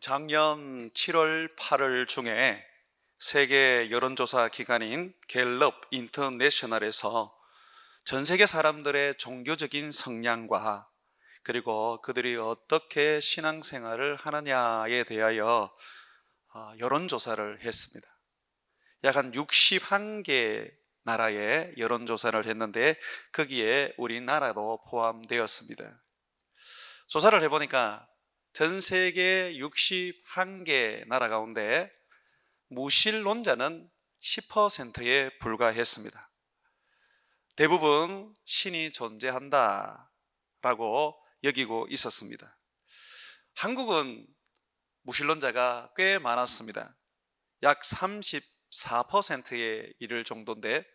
작년 7월, 8월 중에 세계 여론조사 기관인 갤럽 인터내셔널에서 전 세계 사람들의 종교적인 성향과 그리고 그들이 어떻게 신앙생활을 하느냐에 대하여 여론조사를 했습니다. 약 한 61개 나라의 여론조사를 했는데 거기에 우리나라도 포함되었습니다. 조사를 해보니까 전 세계 61개 나라 가운데 무신론자는 10%에 불과했습니다. 대부분 신이 존재한다 라고 여기고 있었습니다. 한국은 무신론자가 꽤 많았습니다. 약 34%에 이를 정도인데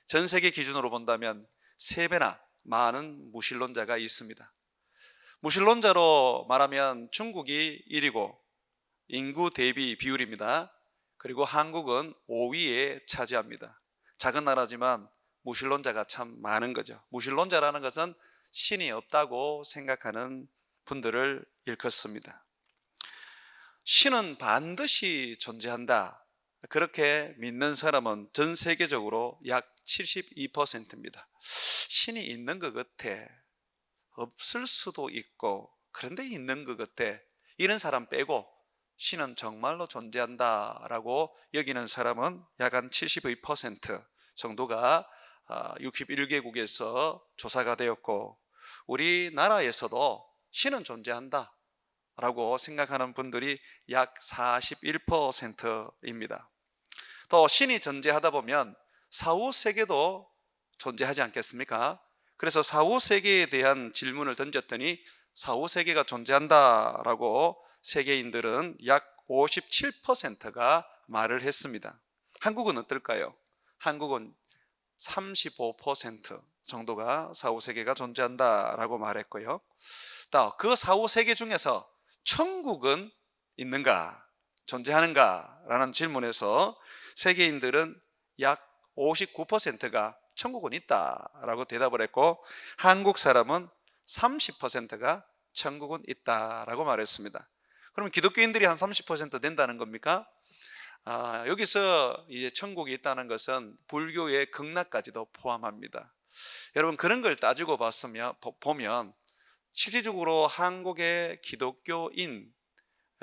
전 세계 기준으로 본다면 3배나 많은 무신론자가 있습니다. 무신론자로 말하면 중국이 1위고 인구 대비 비율입니다. 그리고 한국은 5위에 차지합니다. 작은 나라지만 무신론자가 참 많은 거죠. 무신론자라는 것은 신이 없다고 생각하는 분들을 일컫습니다. 신은 반드시 존재한다, 그렇게 믿는 사람은 전 세계적으로 약 72%입니다. 신이 있는 것 같아, 없을 수도 있고 그런데 있는 것 같아, 이런 사람 빼고 신은 정말로 존재한다 라고 여기는 사람은 약 한 72% 정도가 61개국에서 조사가 되었고, 우리나라에서도 신은 존재한다 라고 생각하는 분들이 약 41%입니다. 또 신이 존재하다 보면 사후세계도 존재하지 않겠습니까? 그래서 사후세계에 대한 질문을 던졌더니 사후세계가 존재한다라고 세계인들은 약 57%가 말을 했습니다. 한국은 어떨까요? 한국은 35% 정도가 사후세계가 존재한다라고 말했고요. 또 그 사후세계 중에서 천국은 있는가, 존재하는가 라는 질문에서 세계인들은 약 59%가 천국은 있다라고 대답을 했고, 한국 사람은 30%가 천국은 있다라고 말했습니다. 그러면 기독교인들이 한 30% 된다는 겁니까? 여기서 이제 천국이 있다는 것은 불교의 극락까지도 포함합니다. 여러분, 그런 걸 따지고 보면 실질적으로 한국의 기독교인,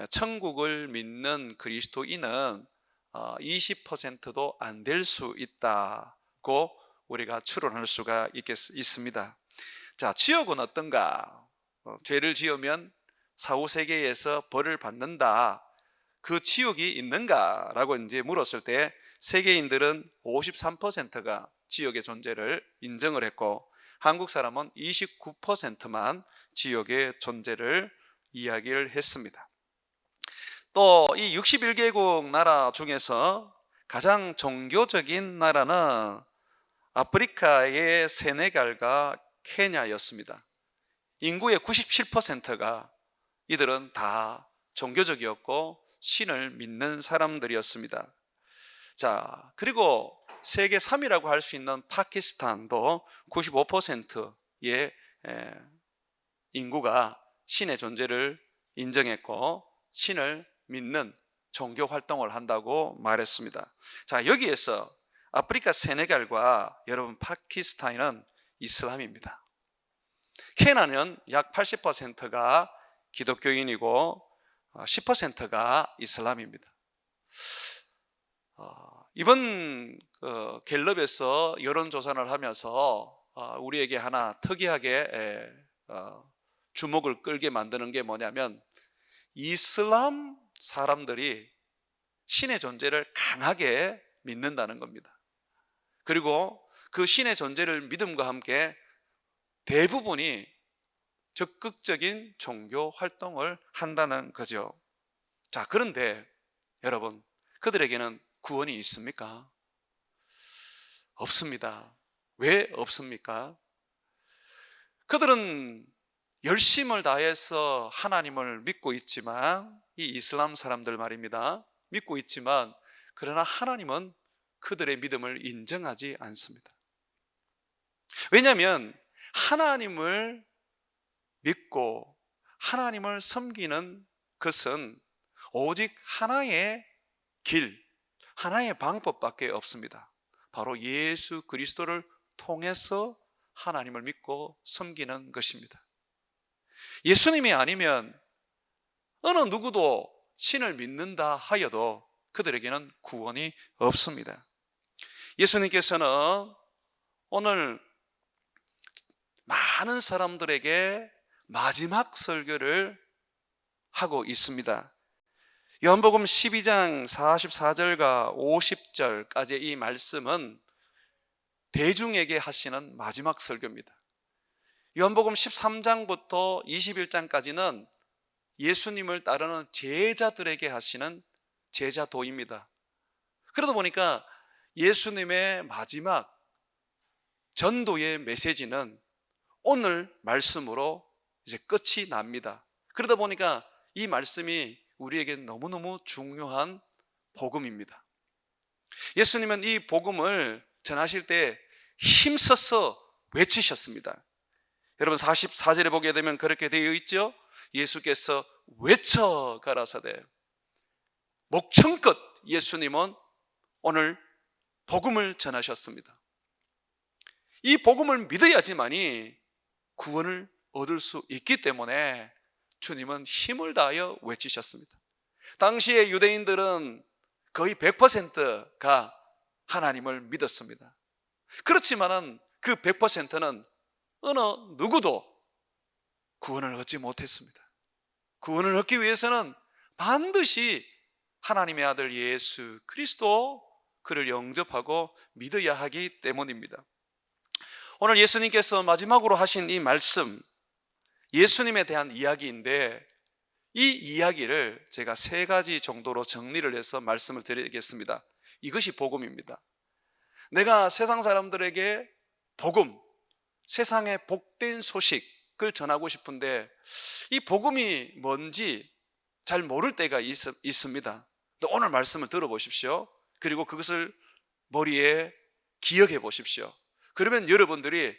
천국을 믿는 그리스도인은 20%도 안 될 수 있다고 우리가 추론할 수가 있습니다. 자, 지옥은 어떤가? 죄를 지으면 사후세계에서 벌을 받는다, 그 지옥이 있는가? 라고 이제 물었을 때 세계인들은 53%가 지옥의 존재를 인정을 했고, 한국 사람은 29%만 지옥의 존재를 이야기를 했습니다. 또 이 61개국 나라 중에서 가장 종교적인 나라는 아프리카의 세네갈과 케냐였습니다. 인구의 97%가 이들은 다 종교적이었고 신을 믿는 사람들이었습니다. 자, 그리고 세계 3위라고 할 수 있는 파키스탄도 95%의 인구가 신의 존재를 인정했고 신을 믿는 종교 활동을 한다고 말했습니다. 자, 여기에서 아프리카 세네갈과 여러분 파키스탄은 이슬람입니다. 케냐는 약 80%가 기독교인이고 10%가 이슬람입니다. 이번 갤럽에서 여론조사를 하면서 우리에게 하나 특이하게 주목을 끌게 만드는 게 뭐냐면, 이슬람 사람들이 신의 존재를 강하게 믿는다는 겁니다. 그리고 그 신의 존재를 믿음과 함께 대부분이 적극적인 종교 활동을 한다는 거죠. 자, 그런데 여러분, 그들에게는 구원이 있습니까? 없습니다. 왜 없습니까? 그들은 열심을 다해서 하나님을 믿고 있지만, 이 이슬람 사람들 말입니다, 믿고 있지만 그러나 하나님은 그들의 믿음을 인정하지 않습니다. 왜냐하면 하나님을 믿고 하나님을 섬기는 것은 오직 하나의 길, 하나의 방법밖에 없습니다. 바로 예수 그리스도를 통해서 하나님을 믿고 섬기는 것입니다. 예수님이 아니면 어느 누구도 신을 믿는다 하여도 그들에게는 구원이 없습니다. 예수님께서는 오늘 많은 사람들에게 마지막 설교를 하고 있습니다. 요한복음 12장 44절과 50절까지의 이 말씀은 대중에게 하시는 마지막 설교입니다. 요한복음 13장부터 21장까지는 예수님을 따르는 제자들에게 하시는 제자도입니다. 그러다 보니까 예수님의 마지막 전도의 메시지는 오늘 말씀으로 이제 끝이 납니다. 그러다 보니까 이 말씀이 우리에게 너무너무 중요한 복음입니다. 예수님은 이 복음을 전하실 때 힘써서 외치셨습니다. 여러분 44절에 보게 되면 그렇게 되어 있죠. 예수께서 외쳐 가라사대. 목청껏 예수님은 오늘 복음을 전하셨습니다. 이 복음을 믿어야지만이 구원을 얻을 수 있기 때문에 주님은 힘을 다하여 외치셨습니다. 당시의 유대인들은 거의 100%가 하나님을 믿었습니다. 그렇지만은 그 100%는 어느 누구도 구원을 얻지 못했습니다. 구원을 얻기 위해서는 반드시 하나님의 아들 예수 그리스도, 그를 영접하고 믿어야 하기 때문입니다. 오늘 예수님께서 마지막으로 하신 이 말씀, 예수님에 대한 이야기인데 이 이야기를 제가 세 가지 정도로 정리를 해서 말씀을 드리겠습니다. 이것이 복음입니다. 내가 세상 사람들에게 복음, 세상의 복된 소식을 전하고 싶은데 이 복음이 뭔지 잘 모를 때가 있습니다. 오늘 말씀을 들어보십시오. 그리고 그것을 머리에 기억해 보십시오. 그러면 여러분들이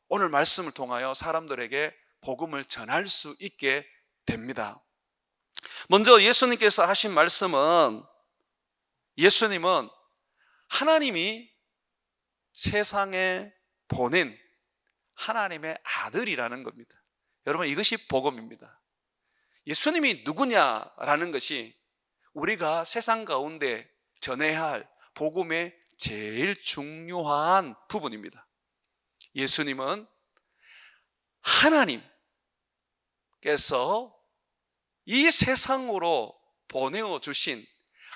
오늘 말씀을 통하여 사람들에게 복음을 전할 수 있게 됩니다. 먼저 예수님께서 하신 말씀은, 예수님은 하나님이 세상에 보낸 하나님의 아들이라는 겁니다. 여러분, 이것이 복음입니다. 예수님이 누구냐라는 것이 우리가 세상 가운데 전해야 할 복음의 제일 중요한 부분입니다. 예수님은 하나님께서 이 세상으로 보내어 주신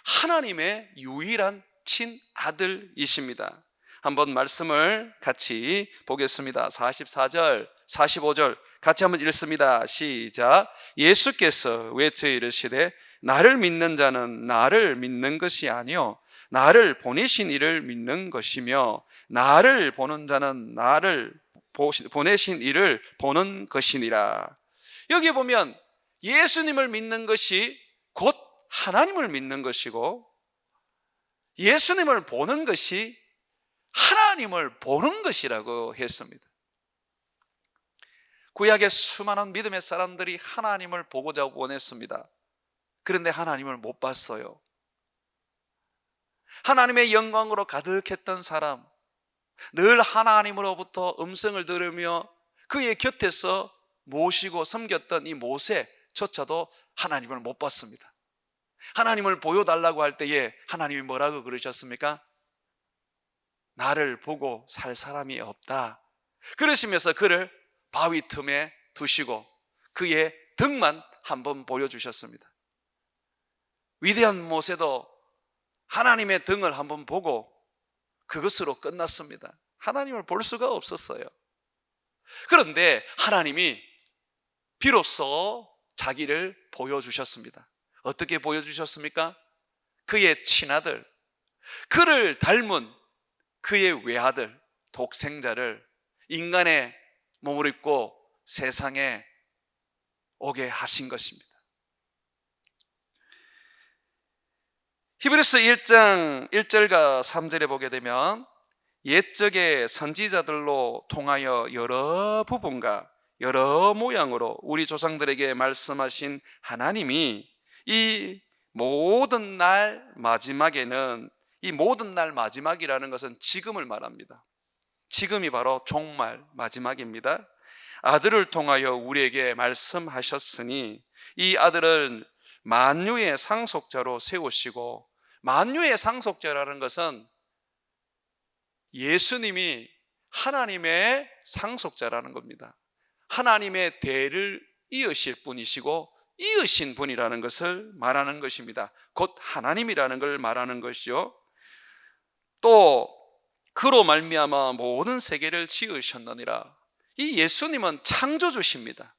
하나님의 유일한 친아들이십니다. 한번 말씀을 같이 보겠습니다. 44절, 45절 같이 한번 읽습니다. 시작. 예수께서 외쳐 이르시되 나를 믿는 자는 나를 믿는 것이 아니요 나를 보내신 이를 믿는 것이며 나를 보는 자는 나를 보내신 이를 보는 것이니라. 여기 보면 예수님을 믿는 것이 곧 하나님을 믿는 것이고 예수님을 보는 것이 하나님을 보는 것이라고 했습니다. 구약의 수많은 믿음의 사람들이 하나님을 보고자 원했습니다. 그런데 하나님을 못 봤어요. 하나님의 영광으로 가득했던 사람, 늘 하나님으로부터 음성을 들으며 그의 곁에서 모시고 섬겼던 이 모세조차도 하나님을 못 봤습니다. 하나님을 보여달라고 할 때에 하나님이 뭐라고 그러셨습니까? 나를 보고 살 사람이 없다. 그러시면서 그를 바위 틈에 두시고 그의 등만 한번 보여주셨습니다. 위대한 모세도 하나님의 등을 한번 보고 그것으로 끝났습니다. 하나님을 볼 수가 없었어요. 그런데 하나님이 비로소 자기를 보여주셨습니다. 어떻게 보여주셨습니까? 그의 친아들, 그를 닮은 그의 외아들, 독생자를 인간의 몸을 입고 세상에 오게 하신 것입니다. 히브리서 1장 1절과 3절에 보게 되면 옛적의 선지자들로 통하여 여러 부분과 여러 모양으로 우리 조상들에게 말씀하신 하나님이 이 모든 날 마지막에는, 이 모든 날 마지막이라는 것은 지금을 말합니다. 지금이 바로 종말 마지막입니다. 아들을 통하여 우리에게 말씀하셨으니 이 아들을 만유의 상속자로 세우시고, 만유의 상속자라는 것은 예수님이 하나님의 상속자라는 겁니다. 하나님의 대를 이으실 분이시고 이으신 분이라는 것을 말하는 것입니다. 곧 하나님이라는 걸 말하는 것이죠. 또 그로 말미암아 모든 세계를 지으셨느니라. 이 예수님은 창조주십니다.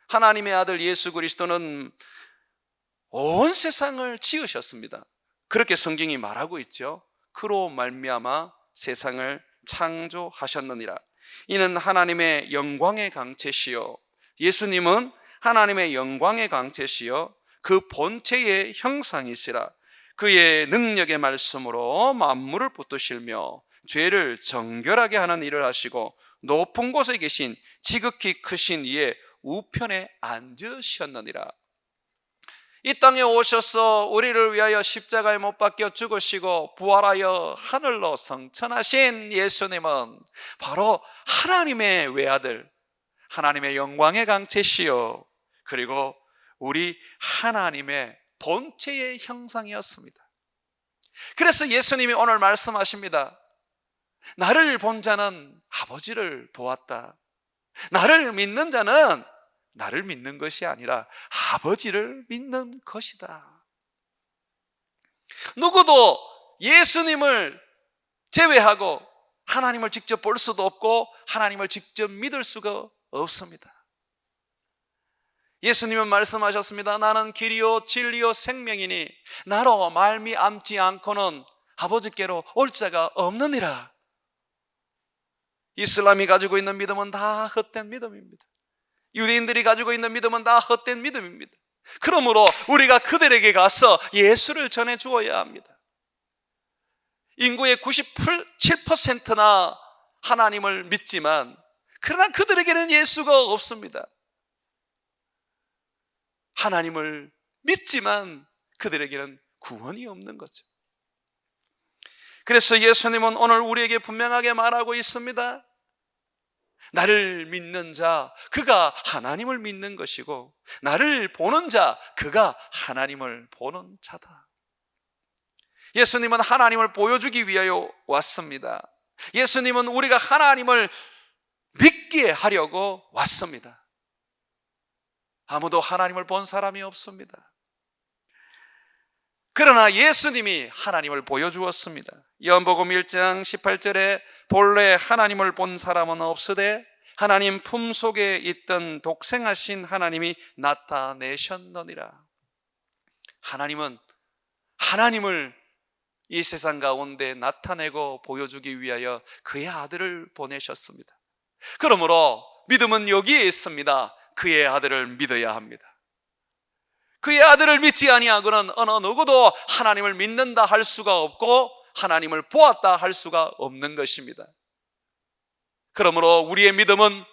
하나님의 아들 예수 그리스도는 온 세상을 지으셨습니다. 그렇게 성경이 말하고 있죠. 그로 말미암아 세상을 창조하셨느니라. 이는 하나님의 영광의 강체시요, 예수님은 하나님의 영광의 강체시요 그 본체의 형상이시라. 그의 능력의 말씀으로 만물을 붙드시며 죄를 정결하게 하는 일을 하시고 높은 곳에 계신 지극히 크신 이의 우편에 앉으셨느니라. 이 땅에 오셔서 우리를 위하여 십자가에 못 박혀 죽으시고 부활하여 하늘로 승천하신 예수님은 바로 하나님의 외아들, 하나님의 영광의 강체시요 그리고 우리 하나님의 본체의 형상이었습니다. 그래서 예수님이 오늘 말씀하십니다. 나를 본 자는 아버지를 보았다. 나를 믿는 자는 나를 믿는 것이 아니라 아버지를 믿는 것이다. 누구도 예수님을 제외하고 하나님을 직접 볼 수도 없고 하나님을 직접 믿을 수가 없습니다. 예수님은 말씀하셨습니다. 나는 길이요 진리요 생명이니 나로 말미암지 않고는 아버지께로 올 자가 없느니라. 이슬람이 가지고 있는 믿음은 다 헛된 믿음입니다. 유대인들이 가지고 있는 믿음은 다 헛된 믿음입니다. 그러므로 우리가 그들에게 가서 예수를 전해 주어야 합니다. 인구의 97%나 하나님을 믿지만 그러나 그들에게는 예수가 없습니다. 하나님을 믿지만 그들에게는 구원이 없는 거죠. 그래서 예수님은 오늘 우리에게 분명하게 말하고 있습니다. 나를 믿는 자, 그가 하나님을 믿는 것이고 나를 보는 자, 그가 하나님을 보는 자다. 예수님은 하나님을 보여주기 위하여 왔습니다. 예수님은 우리가 하나님을 믿게 하려고 왔습니다. 아무도 하나님을 본 사람이 없습니다. 그러나 예수님이 하나님을 보여주었습니다. 요한복음 1장 18절에 본래 하나님을 본 사람은 없으되 하나님 품속에 있던 독생하신 하나님이 나타내셨느니라. 하나님은 하나님을 이 세상 가운데 나타내고 보여주기 위하여 그의 아들을 보내셨습니다. 그러므로 믿음은 여기에 있습니다. 그의 아들을 믿어야 합니다. 그의 아들을 믿지 아니하고는 어느 누구도 하나님을 믿는다 할 수가 없고 하나님을 보았다 할 수가 없는 것입니다. 그러므로 우리의 믿음은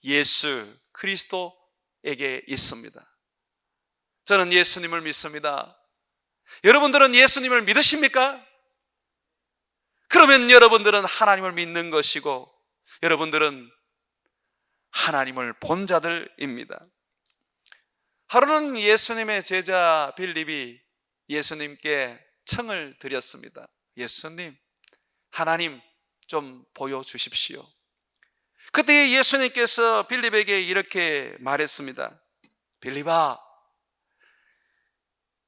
예수 그리스도에게 있습니다. 저는 예수님을 믿습니다. 여러분들은 예수님을 믿으십니까? 그러면 여러분들은 하나님을 믿는 것이고 여러분들은 하나님을 본 자들입니다. 하루는 예수님의 제자 빌립이 예수님께 청을 드렸습니다. 예수님, 하나님 좀 보여주십시오. 그때 예수님께서 빌립에게 이렇게 말했습니다. 빌립아,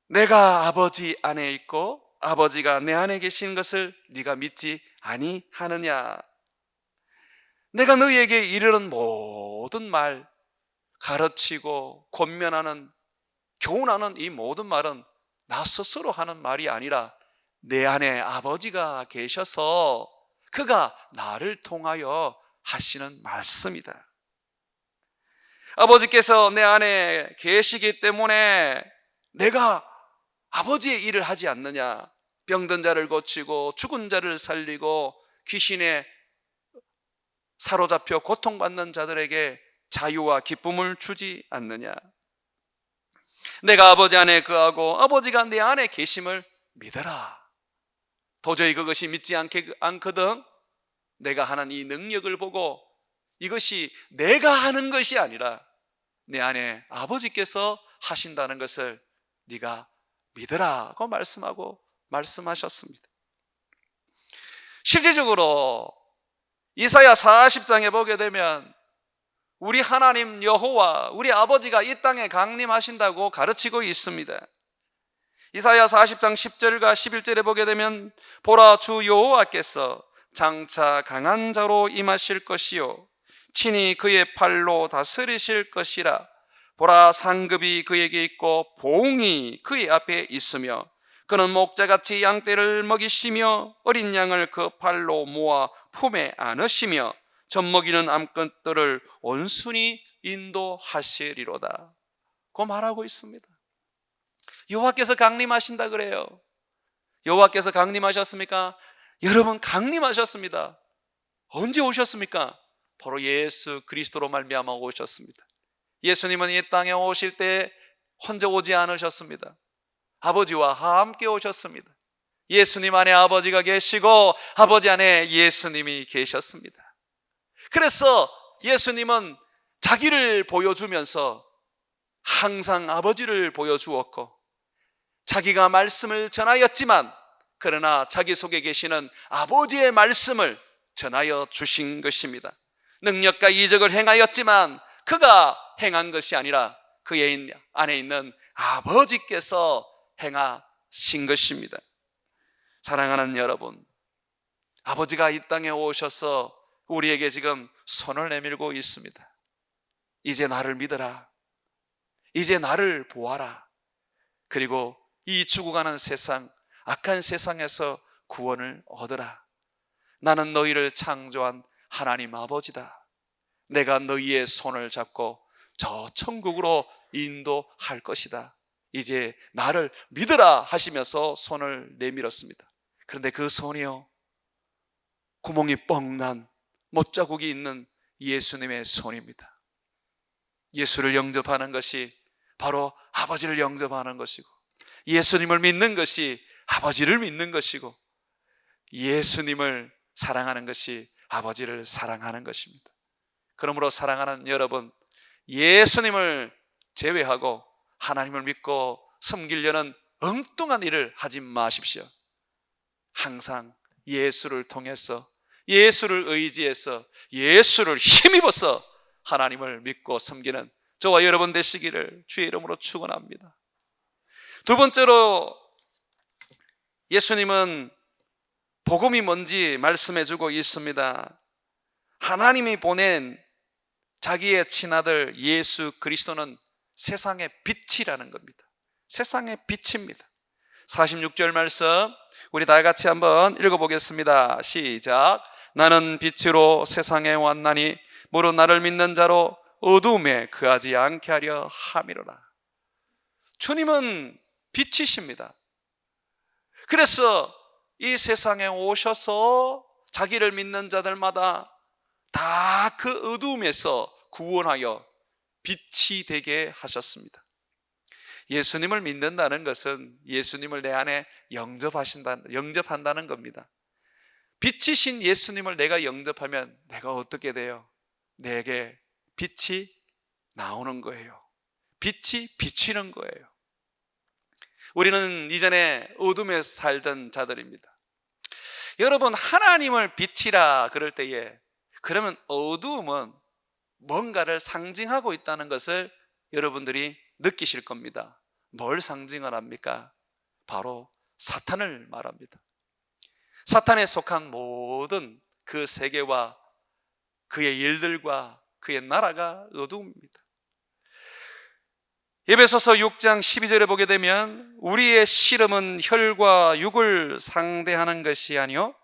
내가 아버지 안에 있고 아버지가 내 안에 계신 것을 네가 믿지 아니하느냐? 내가 너희에게 이르는 모든 말, 가르치고 권면하는, 교훈하는 이 모든 말은 나 스스로 하는 말이 아니라 내 안에 아버지가 계셔서 그가 나를 통하여 하시는 말씀이다. 아버지께서 내 안에 계시기 때문에 내가 아버지의 일을 하지 않느냐? 병든 자를 고치고 죽은 자를 살리고 귀신에 사로잡혀 고통받는 자들에게 자유와 기쁨을 주지 않느냐? 내가 아버지 안에 거하고 아버지가 내 안에 계심을 믿어라. 도저히 그것이 믿지 않거든 내가 하는 이 능력을 보고 이것이 내가 하는 것이 아니라 내 안에 아버지께서 하신다는 것을 네가 믿으라고 말씀하셨습니다. 실질적으로 이사야 40장에 보게 되면 우리 하나님 여호와 우리 아버지가 이 땅에 강림하신다고 가르치고 있습니다. 이사야 40장 10절과 11절에 보게 되면 보라 주 여호와께서 장차 강한 자로 임하실 것이요 친히 그의 팔로 다스리실 것이라. 보라 상급이 그에게 있고 보응이 그의 앞에 있으며 그는 목자같이 양떼를 먹이시며 어린 양을 그 팔로 모아 품에 안으시며 젖먹이는 암컷들을 온순히 인도하시리로다 고 말하고 있습니다. 여호와께서 강림하신다 그래요. 여호와께서 강림하셨습니까? 여러분 강림하셨습니다. 언제 오셨습니까? 바로 예수 그리스도로 말미암아 오셨습니다. 예수님은 이 땅에 오실 때 혼자 오지 않으셨습니다. 아버지와 함께 오셨습니다. 예수님 안에 아버지가 계시고 아버지 안에 예수님이 계셨습니다. 그래서 예수님은 자기를 보여주면서 항상 아버지를 보여주었고 자기가 말씀을 전하였지만 그러나 자기 속에 계시는 아버지의 말씀을 전하여 주신 것입니다. 능력과 이적을 행하였지만 그가 행한 것이 아니라 그의 안에 있는 아버지께서 행하신 것입니다. 사랑하는 여러분, 아버지가 이 땅에 오셔서 우리에게 지금 손을 내밀고 있습니다. 이제 나를 믿어라. 이제 나를 보아라. 그리고 이 죽어가는 세상, 악한 세상에서 구원을 얻으라. 나는 너희를 창조한 하나님 아버지다. 내가 너희의 손을 잡고 저 천국으로 인도할 것이다. 이제 나를 믿으라 하시면서 손을 내밀었습니다. 그런데 그 손이요, 구멍이 뻥난 못자국이 있는 예수님의 손입니다. 예수를 영접하는 것이 바로 아버지를 영접하는 것이고 예수님을 믿는 것이 아버지를 믿는 것이고 예수님을 사랑하는 것이 아버지를 사랑하는 것입니다. 그러므로 사랑하는 여러분, 예수님을 제외하고 하나님을 믿고 섬기려는 엉뚱한 일을 하지 마십시오. 항상 예수를 통해서 예수를 의지해서 예수를 힘입어서 하나님을 믿고 섬기는 저와 여러분 되시기를 주의 이름으로 축원합니다. 두 번째로 예수님은 복음이 뭔지 말씀해주고 있습니다. 하나님이 보낸 자기의 친아들 예수 그리스도는 세상의 빛이라는 겁니다. 세상의 빛입니다. 46절 말씀 우리 다 같이 한번 읽어보겠습니다. 시작. 나는 빛으로 세상에 왔나니 무릇 나를 믿는 자로 어두움에 거하지 않게 하려 함이로라. 주님은 빛이십니다. 그래서 이 세상에 오셔서 자기를 믿는 자들마다 다 그 어두움에서 구원하여 빛이 되게 하셨습니다. 예수님을 믿는다는 것은 예수님을 내 안에 영접한다는 겁니다. 빛이신 예수님을 내가 영접하면 내가 어떻게 돼요? 내게 빛이 나오는 거예요. 빛이 비치는 거예요. 우리는 이전에 어둠에 살던 자들입니다. 여러분, 하나님을 빛이라 그럴 때에 그러면 어두움은 뭔가를 상징하고 있다는 것을 여러분들이 느끼실 겁니다. 뭘 상징을 합니까? 바로 사탄을 말합니다. 사탄에 속한 모든 그 세계와 그의 일들과 그의 나라가 어두움입니다. 에베소서 6장 12절에 보게 되면 우리의 씨름은 혈과 육을 상대하는 것이 아니요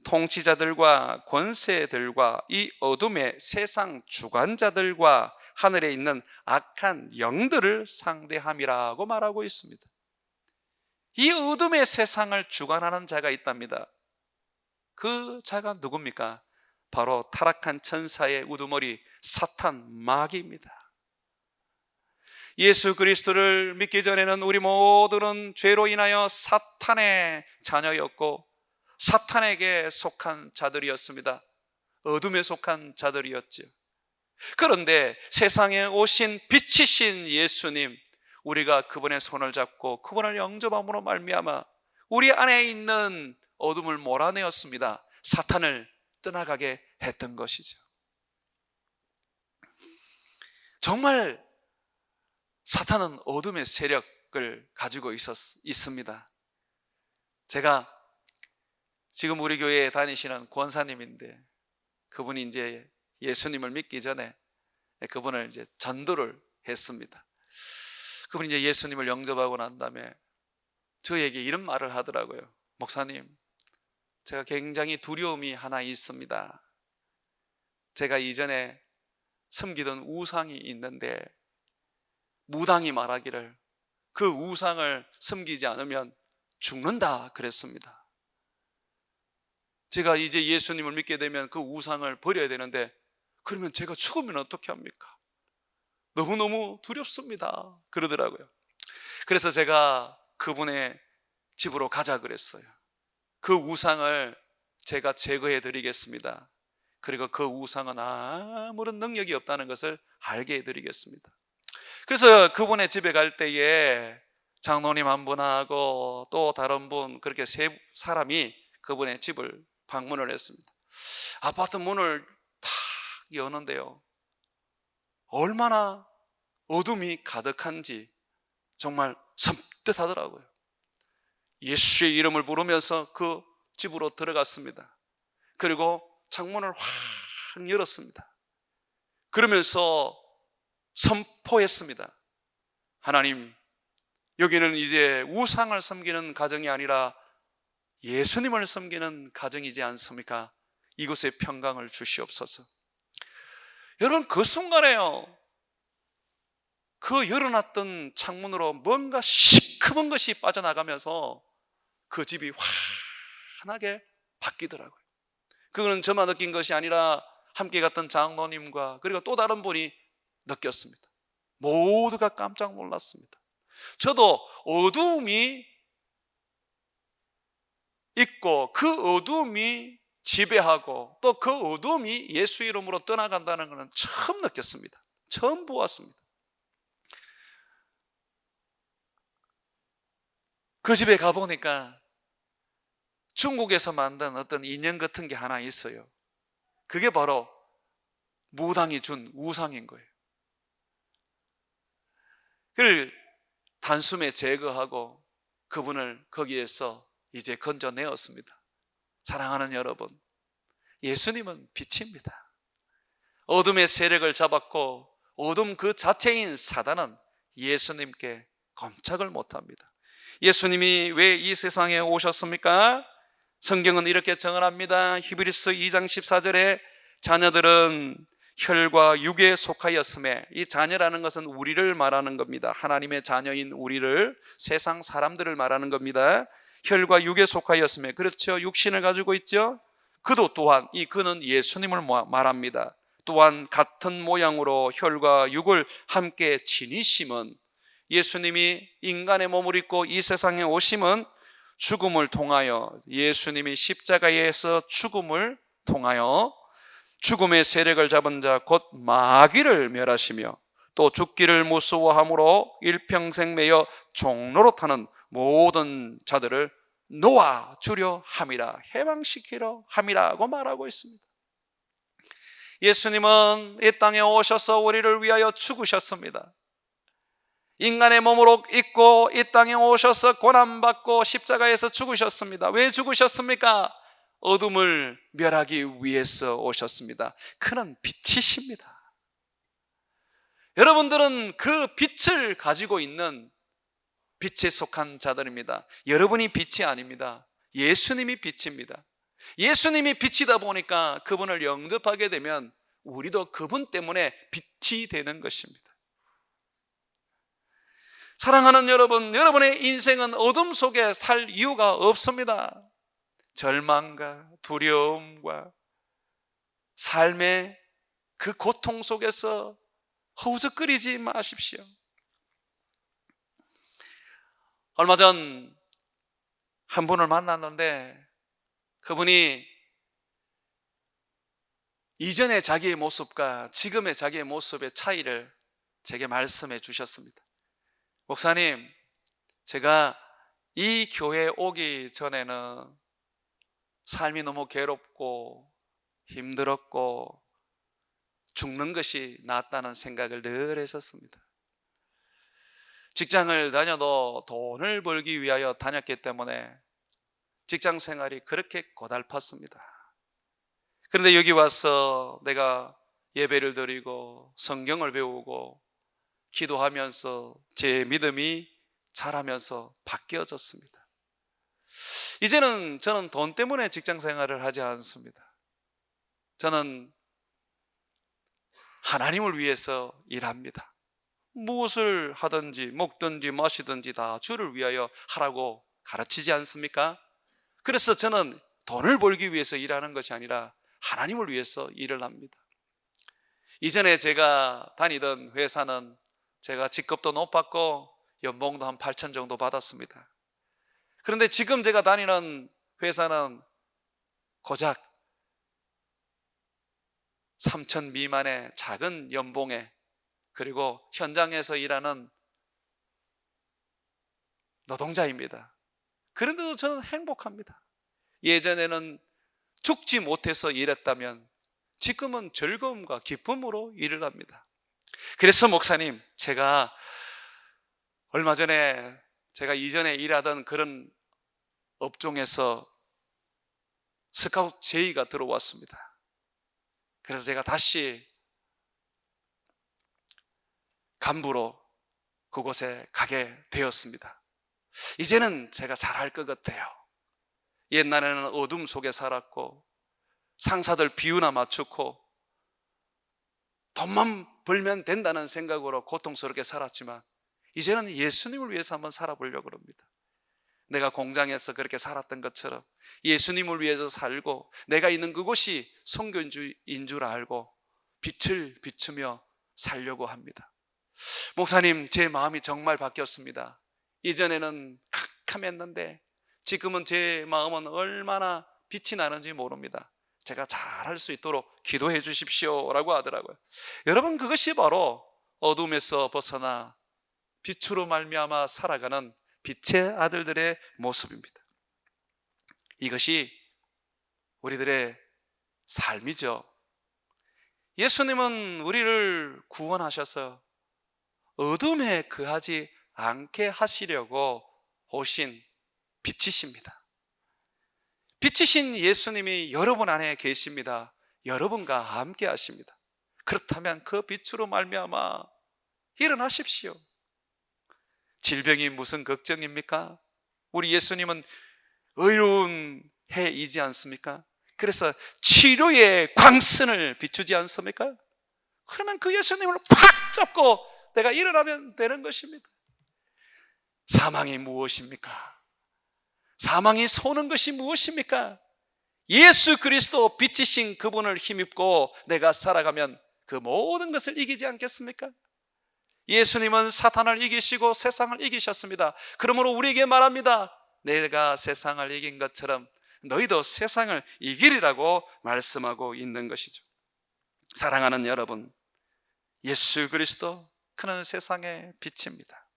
통치자들과 권세들과 이 어둠의 세상 주관자들과 하늘에 있는 악한 영들을 상대함이라고 말하고 있습니다. 이 어둠의 세상을 주관하는 자가 있답니다. 그 자가 누굽니까? 바로 타락한 천사의 우두머리 사탄 마귀입니다. 예수 그리스도를 믿기 전에는 우리 모두는 죄로 인하여 사탄의 자녀였고 사탄에게 속한 자들이었습니다. 어둠에 속한 자들이었죠. 그런데 세상에 오신 빛이신 예수님, 우리가 그분의 손을 잡고 그분을 영접함으로 말미암아 우리 안에 있는 어둠을 몰아내었습니다. 사탄을 떠나가게 했던 것이죠. 정말 사탄은 어둠의 세력을 가지고 있습니다. 제가 지금 우리 교회에 다니시는 권사님인데 그분이 이제 예수님을 믿기 전에 그분을 이제 전도를 했습니다. 그분이 이제 예수님을 영접하고 난 다음에 저에게 이런 말을 하더라고요. 목사님, 제가 굉장히 두려움이 하나 있습니다. 제가 이전에 섬기던 우상이 있는데 무당이 말하기를 그 우상을 섬기지 않으면 죽는다 그랬습니다. 제가 이제 예수님을 믿게 되면 그 우상을 버려야 되는데 그러면 제가 죽으면 어떻게 합니까? 너무너무 두렵습니다 그러더라고요. 그래서 제가 그분의 집으로 가자 그랬어요. 그 우상을 제가 제거해 드리겠습니다. 그리고 그 우상은 아무런 능력이 없다는 것을 알게 해드리겠습니다. 그래서 그분의 집에 갈 때에 장로님 한 분하고 또 다른 분, 그렇게 세 사람이 그분의 집을 방문을 했습니다. 아파트 문을 탁 여는데요, 얼마나 어둠이 가득한지 정말 섬뜩하더라고요. 예수의 이름을 부르면서 그 집으로 들어갔습니다. 그리고 창문을 확 열었습니다. 그러면서 선포했습니다. 하나님, 여기는 이제 우상을 섬기는 가정이 아니라 예수님을 섬기는 가정이지 않습니까? 이곳에 평강을 주시옵소서. 여러분, 그 순간에요, 그 열어놨던 창문으로 뭔가 시커먼 것이 빠져나가면서 그 집이 환하게 바뀌더라고요. 그거는 저만 느낀 것이 아니라 함께 갔던 장로님과 그리고 또 다른 분이 느꼈습니다. 모두가 깜짝 놀랐습니다. 저도 어두움이 있고 그 어두움이 지배하고 또 그 어두움이 예수 이름으로 떠나간다는 것은 처음 느꼈습니다. 처음 보았습니다. 그 집에 가보니까 중국에서 만든 어떤 인형 같은 게 하나 있어요. 그게 바로 무당이 준 우상인 거예요. 그를 단숨에 제거하고 그분을 거기에서 이제 건져내었습니다. 사랑하는 여러분, 예수님은 빛입니다. 어둠의 세력을 잡았고 어둠 그 자체인 사단은 예수님께 꼼짝을 못합니다. 예수님이 왜 이 세상에 오셨습니까? 성경은 이렇게 정언합니다. 히브리서 2장 14절에 자녀들은 혈과 육에 속하였음에, 이 자녀라는 것은 우리를 말하는 겁니다. 하나님의 자녀인 우리를, 세상 사람들을 말하는 겁니다. 혈과 육에 속하였음에, 그렇죠, 육신을 가지고 있죠. 그도 또한, 이 그는 예수님을 말합니다. 또한 같은 모양으로 혈과 육을 함께 지니심은, 예수님이 인간의 몸을 입고 이 세상에 오심은 죽음을 통하여, 예수님이 십자가에서 죽음을 통하여 죽음의 세력을 잡은 자 곧 마귀를 멸하시며 또 죽기를 무서워함으로 일평생 매여 종로로 타는 모든 자들을 놓아주려 함이라, 해방시키려 함이라고 말하고 있습니다. 예수님은 이 땅에 오셔서 우리를 위하여 죽으셨습니다. 인간의 몸으로 입고 이 땅에 오셔서 고난받고 십자가에서 죽으셨습니다. 왜 죽으셨습니까? 어둠을 멸하기 위해서 오셨습니다. 그는 빛이십니다. 여러분들은 그 빛을 가지고 있는 빛에 속한 자들입니다. 여러분이 빛이 아닙니다. 예수님이 빛입니다. 예수님이 빛이다 보니까 그분을 영접하게 되면 우리도 그분 때문에 빛이 되는 것입니다. 사랑하는 여러분, 여러분의 인생은 어둠 속에 살 이유가 없습니다. 절망과 두려움과 삶의 그 고통 속에서 허우적거리지 마십시오. 얼마 전 한 분을 만났는데 그분이 이전의 자기의 모습과 지금의 자기의 모습의 차이를 제게 말씀해 주셨습니다. 목사님, 제가 이 교회에 오기 전에는 삶이 너무 괴롭고 힘들었고 죽는 것이 낫다는 생각을 늘 했었습니다. 직장을 다녀도 돈을 벌기 위하여 다녔기 때문에 직장 생활이 그렇게 고달팠습니다. 그런데 여기 와서 내가 예배를 드리고 성경을 배우고 기도하면서 제 믿음이 자라면서 바뀌어졌습니다. 이제는 저는 돈 때문에 직장 생활을 하지 않습니다. 저는 하나님을 위해서 일합니다. 무엇을 하든지 먹든지 마시든지 다 주를 위하여 하라고 가르치지 않습니까? 그래서 저는 돈을 벌기 위해서 일하는 것이 아니라 하나님을 위해서 일을 합니다. 이전에 제가 다니던 회사는 제가 직급도 높았고 연봉도 한 8천 정도 받았습니다. 그런데 지금 제가 다니는 회사는 고작 3천 미만의 작은 연봉에, 그리고 현장에서 일하는 노동자입니다. 그런데도 저는 행복합니다. 예전에는 죽지 못해서 일했다면 지금은 즐거움과 기쁨으로 일을 합니다. 그래서 목사님, 제가 얼마 전에 제가 이전에 일하던 그런 업종에서 스카우트 제의가 들어왔습니다. 그래서 제가 다시 간부로 그곳에 가게 되었습니다. 이제는 제가 잘할 것 같아요. 옛날에는 어둠 속에 살았고 상사들 비유나 맞추고 돈만 벌면 된다는 생각으로 고통스럽게 살았지만 이제는 예수님을 위해서 한번 살아보려고 합니다. 내가 공장에서 그렇게 살았던 것처럼 예수님을 위해서 살고 내가 있는 그곳이 선교인 줄 알고 빛을 비추며 살려고 합니다. 목사님, 제 마음이 정말 바뀌었습니다. 이전에는 캄캄했는데 지금은 제 마음은 얼마나 빛이 나는지 모릅니다. 제가 잘할 수 있도록 기도해 주십시오 라고 하더라고요. 여러분, 그것이 바로 어둠에서 벗어나 빛으로 말미암아 살아가는 빛의 아들들의 모습입니다. 이것이 우리들의 삶이죠. 예수님은 우리를 구원하셔서 어둠에 거하지 않게 하시려고 오신 빛이십니다. 빛이신 예수님이 여러분 안에 계십니다. 여러분과 함께 하십니다. 그렇다면 그 빛으로 말미암아 일어나십시오. 질병이 무슨 걱정입니까? 우리 예수님은 의로운 해이지 않습니까? 그래서 치료의 광선을 비추지 않습니까? 그러면 그 예수님을 팍 잡고 내가 일어나면 되는 것입니다. 사망이 무엇입니까? 사망이 쏘는 것이 무엇입니까? 예수 그리스도 빛이신 그분을 힘입고 내가 살아가면 그 모든 것을 이기지 않겠습니까? 예수님은 사탄을 이기시고 세상을 이기셨습니다. 그러므로 우리에게 말합니다. 내가 세상을 이긴 것처럼 너희도 세상을 이기리라고 말씀하고 있는 것이죠. 사랑하는 여러분, 예수 그리스도, 그는 세상의 빛입니다.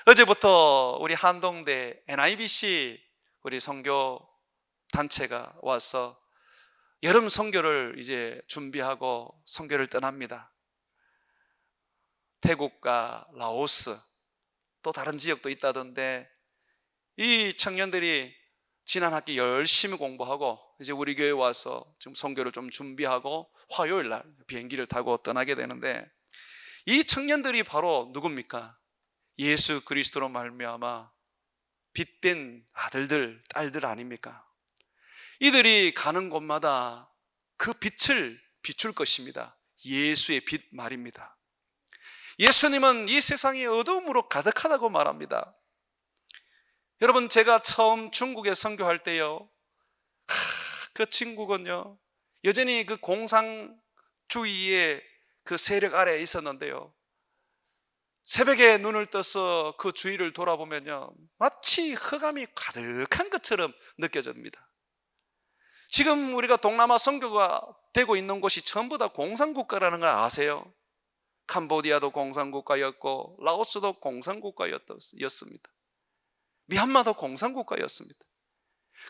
어제부터 우리 한동대 NIBC 우리 선교 단체가 와서 여름 선교를 이제 준비하고 선교를 떠납니다. 태국과 라오스, 또 다른 지역도 있다던데 이 청년들이 지난 학기 열심히 공부하고 이제 우리 교회에 와서 지금 선교를 좀 준비하고 화요일 날 비행기를 타고 떠나게 되는데, 이 청년들이 바로 누굽니까? 예수 그리스도로 말미암아 빛된 아들들, 딸들 아닙니까? 이들이 가는 곳마다 그 빛을 비출 것입니다. 예수의 빛 말입니다. 예수님은 이 세상이 어두움으로 가득하다고 말합니다. 여러분, 제가 처음 중국에 선교할 때요, 그 친구군요, 여전히 그 공산주의의 그 세력 아래에 있었는데요, 새벽에 눈을 떠서 그 주위를 돌아보면요, 마치 흑암이 가득한 것처럼 느껴집니다. 지금 우리가 동남아 선교가 되고 있는 곳이 전부 다 공산국가라는 걸 아세요? 캄보디아도 공산국가였고 라오스도 공산국가였습니다. 미얀마도 공산국가였습니다.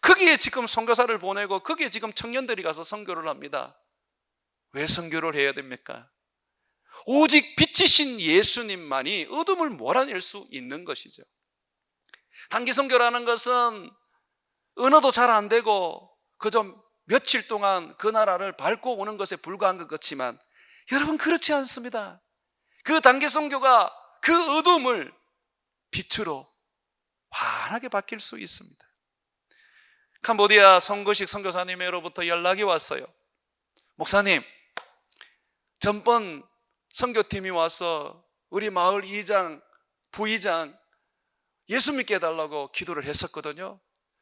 거기에 지금 선교사를 보내고 거기에 지금 청년들이 가서 선교를 합니다. 왜 선교를 해야 됩니까? 오직 빛이신 예수님만이 어둠을 몰아낼 수 있는 것이죠. 단기 선교라는 것은 언어도 잘 안 되고 그저 며칠 동안 그 나라를 밟고 오는 것에 불과한 것 같지만 여러분, 그렇지 않습니다. 그 단기 선교가 그 어둠을 빛으로 환하게 바뀔 수 있습니다. 캄보디아 선거식 선교사님으로부터 연락이 왔어요. 목사님, 전번 선교팀이 와서 우리 마을 이장, 부이장 예수 믿게 해달라고 기도를 했었거든요.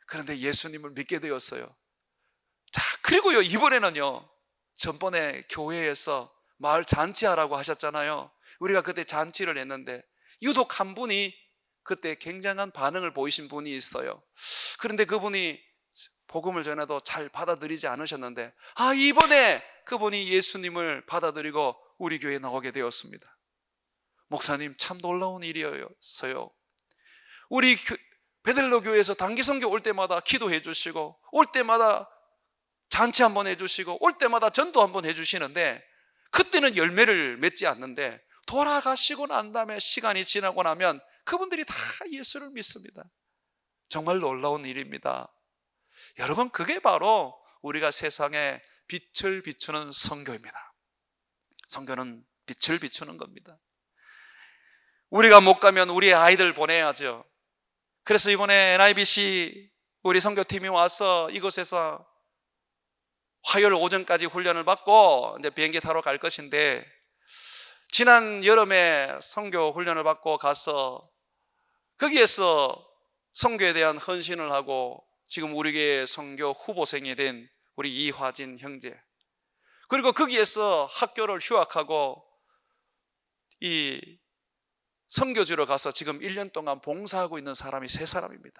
그런데 예수님을 믿게 되었어요. 자, 그리고요, 이번에는요, 전번에 교회에서 마을 잔치하라고 하셨잖아요. 우리가 그때 잔치를 했는데 유독 한 분이 그때 굉장한 반응을 보이신 분이 있어요. 그런데 그분이 복음을 전해도 잘 받아들이지 않으셨는데, 이번에 그분이 예수님을 받아들이고 우리 교회에 나오게 되었습니다. 목사님, 참 놀라운 일이었어요. 우리 베들로 교회에서 단기 선교 올 때마다 기도해 주시고, 올 때마다 잔치 한번 해주시고, 올 때마다 전도 한번 해주시는데, 그때는 열매를 맺지 않는데 돌아가시고 난 다음에 시간이 지나고 나면 그분들이 다 예수를 믿습니다. 정말 놀라운 일입니다. 여러분, 그게 바로 우리가 세상에 빛을 비추는 선교입니다. 선교는 빛을 비추는 겁니다. 우리가 못 가면 우리 아이들 보내야죠. 그래서 이번에 NIBC 우리 선교팀이 와서 이곳에서 화요일 오전까지 훈련을 받고 이제 비행기 타러 갈 것인데, 지난 여름에 선교 훈련을 받고 가서 거기에서 선교에 대한 헌신을 하고 지금 우리 교회 선교 후보생이 된 우리 이화진 형제, 그리고 거기에서 학교를 휴학하고 이 선교지로 가서 지금 1년 동안 봉사하고 있는 사람이 3사람입니다.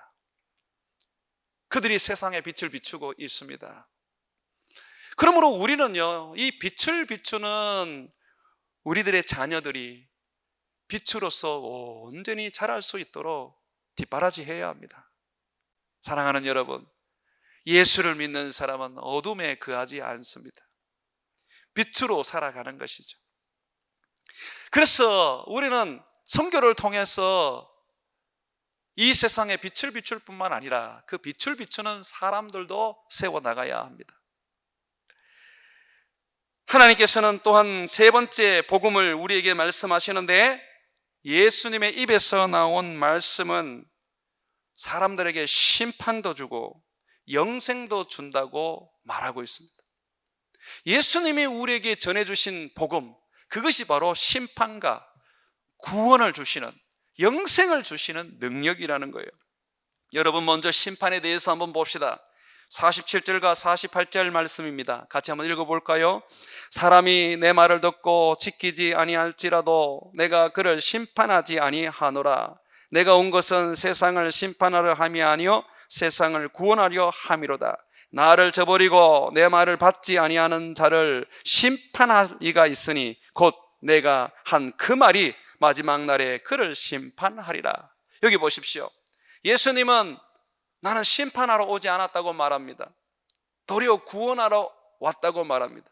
그들이 세상에 빛을 비추고 있습니다. 그러므로 우리는요, 이 빛을 비추는 우리들의 자녀들이 빛으로서 온전히 자랄 수 있도록 뒷바라지해야 합니다. 사랑하는 여러분, 예수를 믿는 사람은 어둠에 거하지 않습니다. 빛으로 살아가는 것이죠. 그래서 우리는 선교를 통해서 이 세상에 빛을 비출 뿐만 아니라 그 빛을 비추는 사람들도 세워나가야 합니다. 하나님께서는 또한 3번째 복음을 우리에게 말씀하시는데, 예수님의 입에서 나온 말씀은 사람들에게 심판도 주고 영생도 준다고 말하고 있습니다. 예수님이 우리에게 전해주신 복음, 그것이 바로 심판과 구원을 주시는, 영생을 주시는 능력이라는 거예요. 여러분, 먼저 심판에 대해서 한번 봅시다. 47절과 48절 말씀입니다. 같이 한번 읽어볼까요? 사람이 내 말을 듣고 지키지 아니할지라도 내가 그를 심판하지 아니하노라. 내가 온 것은 세상을 심판하려 함이 아니요 세상을 구원하려 함이로다. 나를 저버리고 내 말을 받지 아니하는 자를 심판할 이가 있으니 곧 내가 한 그 말이 마지막 날에 그를 심판하리라. 여기 보십시오. 예수님은 나는 심판하러 오지 않았다고 말합니다. 도리어 구원하러 왔다고 말합니다.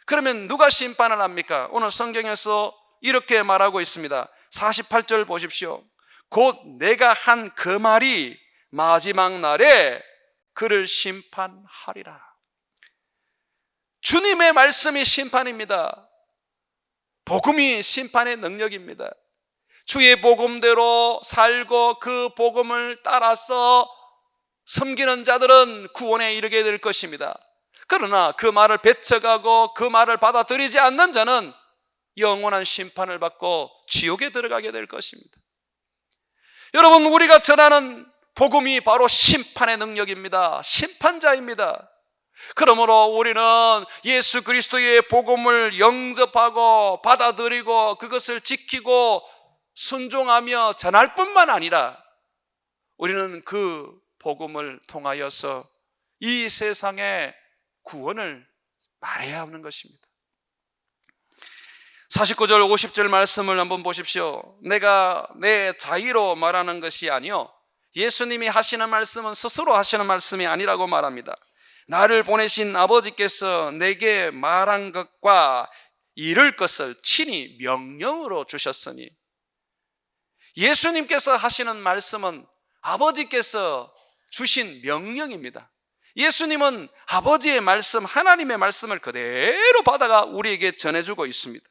그러면 누가 심판을 합니까? 오늘 성경에서 이렇게 말하고 있습니다. 48절 보십시오. 곧 내가 한 그 말이 마지막 날에 그를 심판하리라. 주님의 말씀이 심판입니다. 복음이 심판의 능력입니다. 주의 복음대로 살고 그 복음을 따라서 섬기는 자들은 구원에 이르게 될 것입니다. 그러나 그 말을 배척하고 그 말을 받아들이지 않는 자는 영원한 심판을 받고 지옥에 들어가게 될 것입니다. 여러분, 우리가 전하는 복음이 바로 심판의 능력입니다. 심판자입니다. 그러므로 우리는 예수 그리스도의 복음을 영접하고 받아들이고 그것을 지키고 순종하며 전할 뿐만 아니라 우리는 그 복음을 통하여서 이 세상에 구원을 말해야 하는 것입니다. 49절 50절 말씀을 한번 보십시오. 내가 내 자의로 말하는 것이 아니요 예수님이 하시는 말씀은 스스로 하시는 말씀이 아니라고 말합니다. 나를 보내신 아버지께서 내게 말한 것과 이룰 것을 친히 명령으로 주셨으니, 예수님께서 하시는 말씀은 아버지께서 주신 명령입니다. 예수님은 아버지의 말씀, 하나님의 말씀을 그대로 받아가 우리에게 전해주고 있습니다.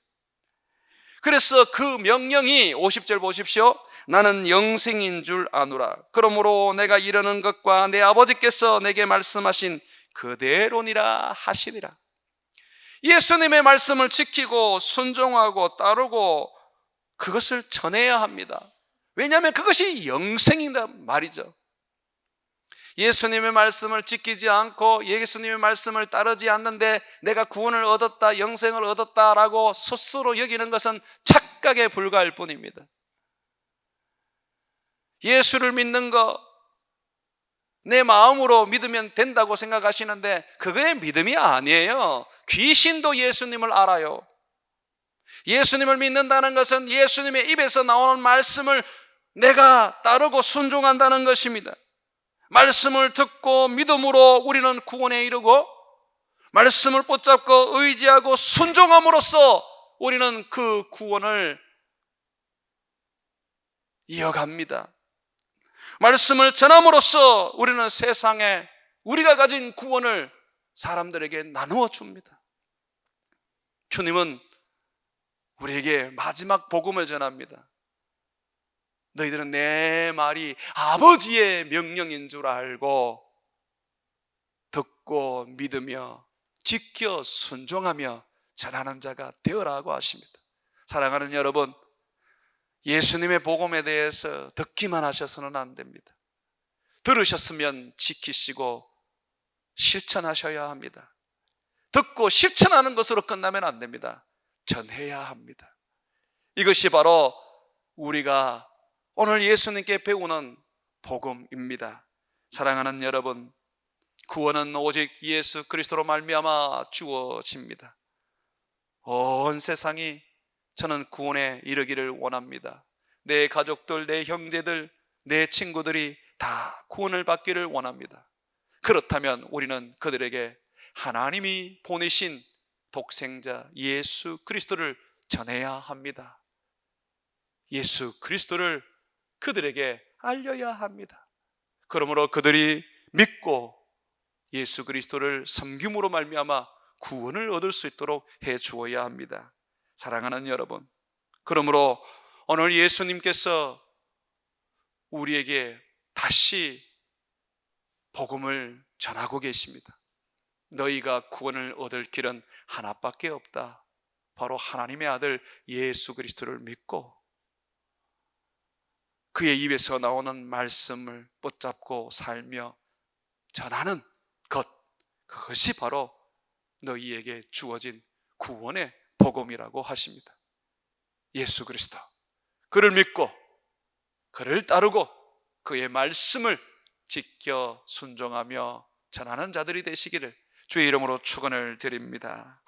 그래서 그 명령이 50절 보십시오. 나는 영생인 줄 아노라. 그러므로 내가 이르는 것과 내 아버지께서 내게 말씀하신 그대로니라 하시니라. 예수님의 말씀을 지키고 순종하고 따르고 그것을 전해야 합니다. 왜냐하면 그것이 영생이다 말이죠. 예수님의 말씀을 지키지 않고 예수님의 말씀을 따르지 않는데 내가 구원을 얻었다, 영생을 얻었다라고 스스로 여기는 것은 착각에 불과할 뿐입니다. 예수를 믿는 거 내 마음으로 믿으면 된다고 생각하시는데 그거의 믿음이 아니에요. 귀신도 예수님을 알아요. 예수님을 믿는다는 것은 예수님의 입에서 나오는 말씀을 내가 따르고 순종한다는 것입니다. 말씀을 듣고 믿음으로 우리는 구원에 이르고, 말씀을 붙잡고 의지하고 순종함으로써 우리는 그 구원을 이어갑니다. 말씀을 전함으로써 우리는 세상에 우리가 가진 구원을 사람들에게 나누어 줍니다. 주님은 우리에게 마지막 복음을 전합니다. 너희들은 내 말이 아버지의 명령인 줄 알고 듣고 믿으며 지켜 순종하며 전하는 자가 되어라고 하십니다. 사랑하는 여러분, 예수님의 복음에 대해서 듣기만 하셔서는 안 됩니다. 들으셨으면 지키시고 실천하셔야 합니다. 듣고 실천하는 것으로 끝나면 안 됩니다. 전해야 합니다. 이것이 바로 우리가 오늘 예수님께 배우는 복음입니다. 사랑하는 여러분, 구원은 오직 예수 그리스도로 말미암아 주어집니다. 온 세상이 저는 구원에 이르기를 원합니다. 내 가족들, 내 형제들, 내 친구들이 다 구원을 받기를 원합니다. 그렇다면 우리는 그들에게 하나님이 보내신 독생자 예수 그리스도를 전해야 합니다. 예수 그리스도를 그들에게 알려야 합니다. 그러므로 그들이 믿고 예수 그리스도를 섬김으로 말미암아 구원을 얻을 수 있도록 해 주어야 합니다. 사랑하는 여러분, 그러므로 오늘 예수님께서 우리에게 다시 복음을 전하고 계십니다. 너희가 구원을 얻을 길은 하나밖에 없다. 바로 하나님의 아들 예수 그리스도를 믿고 그의 입에서 나오는 말씀을 붙잡고 살며 전하는 것, 그것이 바로 너희에게 주어진 구원의 복음이라고 하십니다. 예수 그리스도, 그를 믿고 그를 따르고 그의 말씀을 지켜 순종하며 전하는 자들이 되시기를 주의 이름으로 축원을 드립니다.